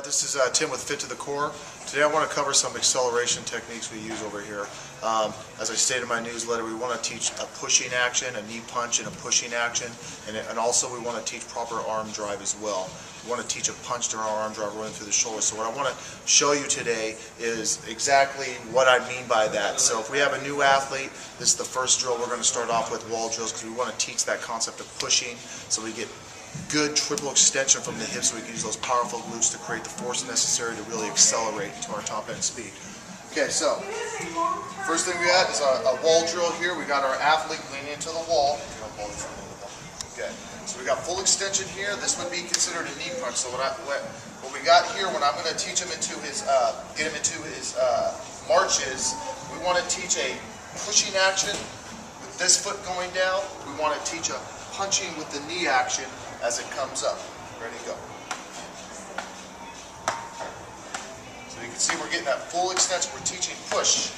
this is Tim with Fit to the Core. Today I want to cover some acceleration techniques we use over here. As I stated in my newsletter, we want to teach a pushing action, a knee punch and a pushing action, and also we want to teach proper arm drive as well. We want to teach a punch during our arm drive running through the shoulder. So what I want to show you today is exactly what I mean by that. So if we have a new athlete, this is the first drill we're going to start off with, wall drills, because we want to teach that concept of pushing so we get good triple extension from the hips so we can use those powerful glutes to create the force necessary to really accelerate into our top end speed. Okay, so first thing we got is a wall drill here. We got our athlete leaning into the wall. Okay, so we got full extension here. This would be considered a knee punch. So what we got here, when I'm going to teach him into his, get him into his marches, we want to teach a pushing action with this foot going down. We want to teach a punching with the knee action as it comes up. Ready, go. So you can see we're getting that full extension. We're teaching push.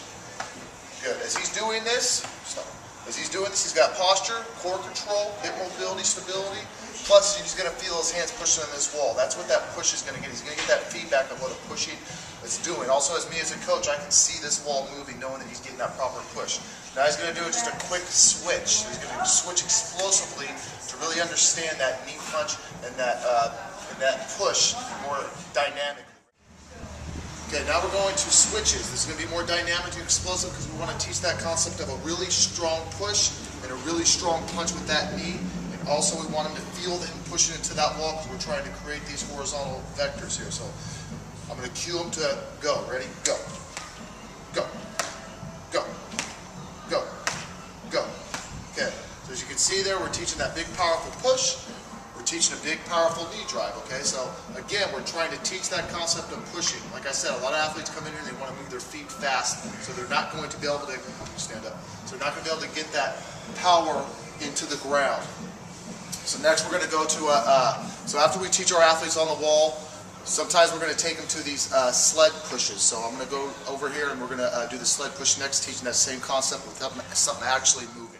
Good. As he's doing this, stop. As he's doing this, he's got posture, core control, hip mobility, stability. Plus, he's going to feel his hands pushing on this wall. That's what that push is going to get. He's going to get that feedback of what a pushing is doing. Also, as me as a coach, I can see this wall moving, knowing that he's getting that proper push. Now he's going to do just a quick switch. He's going to switch explosively to really understand that knee punch and that push more dynamically. Okay, now we're going to switches. This is going to be more dynamic and explosive because we want to teach that concept of a really strong push and a really strong punch with that knee. And also we want him to feel him pushing into that wall because we're trying to create these horizontal vectors here. So I'm going to cue him to go. Ready? Go. Go. Go. Go. Go. Okay, so as you can see there, we're teaching that big powerful push. We're teaching a big powerful knee drive, okay? So again, we're trying to teach that concept of pushing. Like I said, a lot of athletes come in here and they want to move their feet fast, so they're not going to be able to, stand up, so they're not going to be able to get that power into the ground. So next we're going to go to, so after we teach our athletes on the wall, sometimes we're going to take them to these sled pushes. So I'm going to go over here and we're going to do the sled push next, teaching that same concept with something actually moving.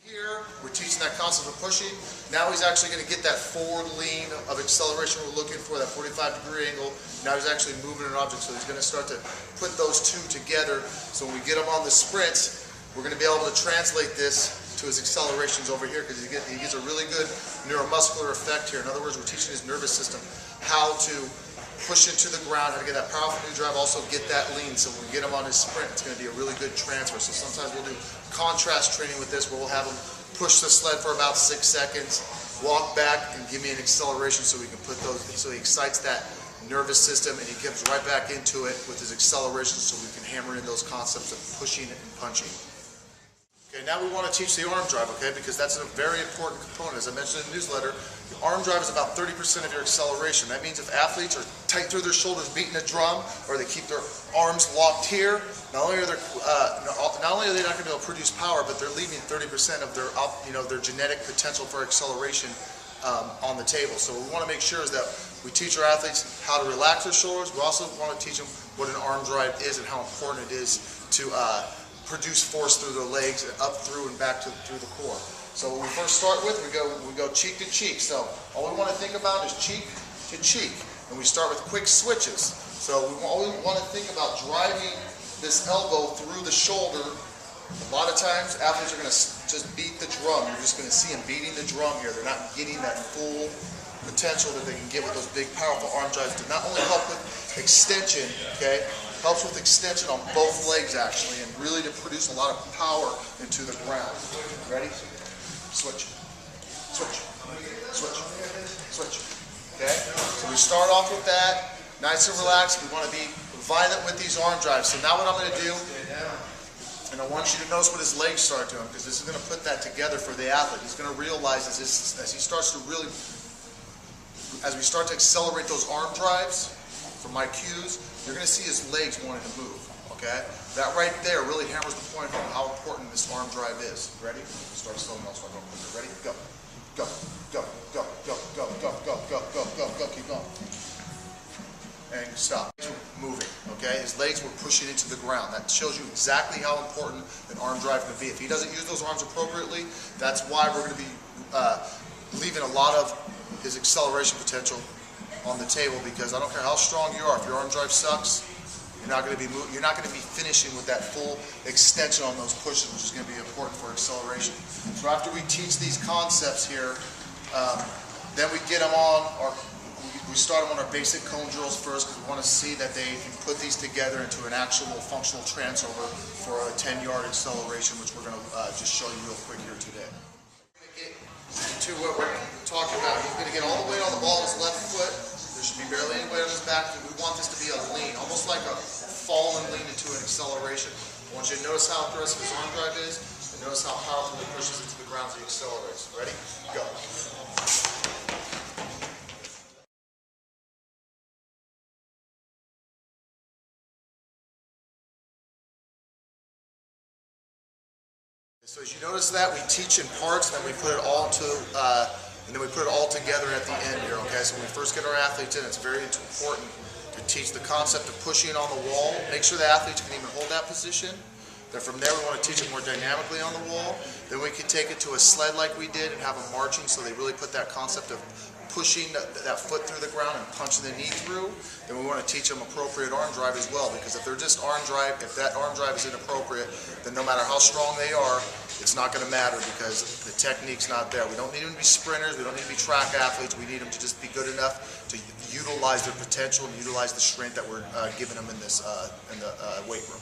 Here, we're teaching that concept of pushing. Now he's actually going to get that forward lean of acceleration we're looking for, that 45-degree angle. Now he's actually moving an object, so he's going to start to put those two together. So when we get him on the sprints, we're going to be able to translate this to his accelerations over here because he gets a really good neuromuscular effect here. In other words, we're teaching his nervous system how to push into the ground, how to get that powerful knee drive, also get that lean. So when we get him on his sprint, it's going to be a really good transfer. So sometimes we'll do contrast training with this where we'll have him push the sled for about 6 seconds, walk back and give me an acceleration so we can put those, so he excites that nervous system and he comes right back into it with his acceleration so we can hammer in those concepts of pushing and punching. Okay, now we want to teach the arm drive, okay, because that's a very important component. As I mentioned in the newsletter, the arm drive is about 30% of your acceleration. That means if athletes are tight through their shoulders beating a drum, or they keep their arms locked here, not only are they not going to be able to produce power, but they're leaving 30% of their their genetic potential for acceleration on the table. So what we want to make sure is that we teach our athletes how to relax their shoulders. We also want to teach them what an arm drive is and how important it is to produce force through the legs and up through and back through the core. So when we first start with, we go cheek to cheek. So all we want to think about is cheek to cheek, and we start with quick switches. So we always want to think about driving this elbow through the shoulder. A lot of times athletes are going to just beat the drum. You're just going to see them beating the drum here. They're not getting that full potential that they can get with those big powerful arm drives to not only help with extension, okay, helps with extension on both legs actually, and really to produce a lot of power into the ground. Ready? Switch. Switch. Switch. Switch. Okay? So we start off with that, nice and relaxed. We want to be violent with these arm drives. So now what I'm going to do, and I want you to notice what his legs start doing, because this is going to put that together for the athlete. He's going to realize as he starts to really, as we start to accelerate those arm drives from my cues, you're going to see his legs wanting to move, okay? That right there really hammers the point home how important this arm drive is. Ready? Start slow now, start going quicker. Ready? Go. Go. Go. Go. Go. Go. Go. Go. Go. Go. Go. Go. Keep going. And stop. Moving, okay? His legs were pushing into the ground. That shows you exactly how important an arm drive can be. If he doesn't use those arms appropriately, that's why we're going to be leaving a lot of his acceleration potential on the table, because I don't care how strong you are, if your arm drive sucks, you're not going to be finishing with that full extension on those pushes, which is going to be important for acceleration. So after we teach these concepts here, then we get them on we start them on our basic cone drills first, because we want to see that they can put these together into an actual functional transfer for a 10-yard acceleration, which we're going to just show you real quick here today. We're going to get to what we're talking about. He's going to get all the weight on the ball of his left foot. There should be barely any weight on his back. We want this to be a lean, almost like a fall and lean into an acceleration. I want you to notice how aggressive his arm drive is, and notice how powerful he pushes into the ground as he accelerates. Ready? Go. So as you notice that, we teach in parts, then we put it all together at the end here, okay? So when we first get our athletes in, it's very important to teach the concept of pushing on the wall. Make sure the athletes can even hold that position. Then from there, we want to teach it more dynamically on the wall. Then we can take it to a sled like we did and have them marching, so they really put that concept of pushing that foot through the ground and punching the knee through. Then we want to teach them appropriate arm drive as well, because if they're just arm drive, if that arm drive is inappropriate, then no matter how strong they are, it's not going to matter, because the technique's not there. We don't need them to be sprinters, we don't need to be track athletes, we need them to just be good enough to utilize their potential and utilize the strength that we're giving them in this in the weight room.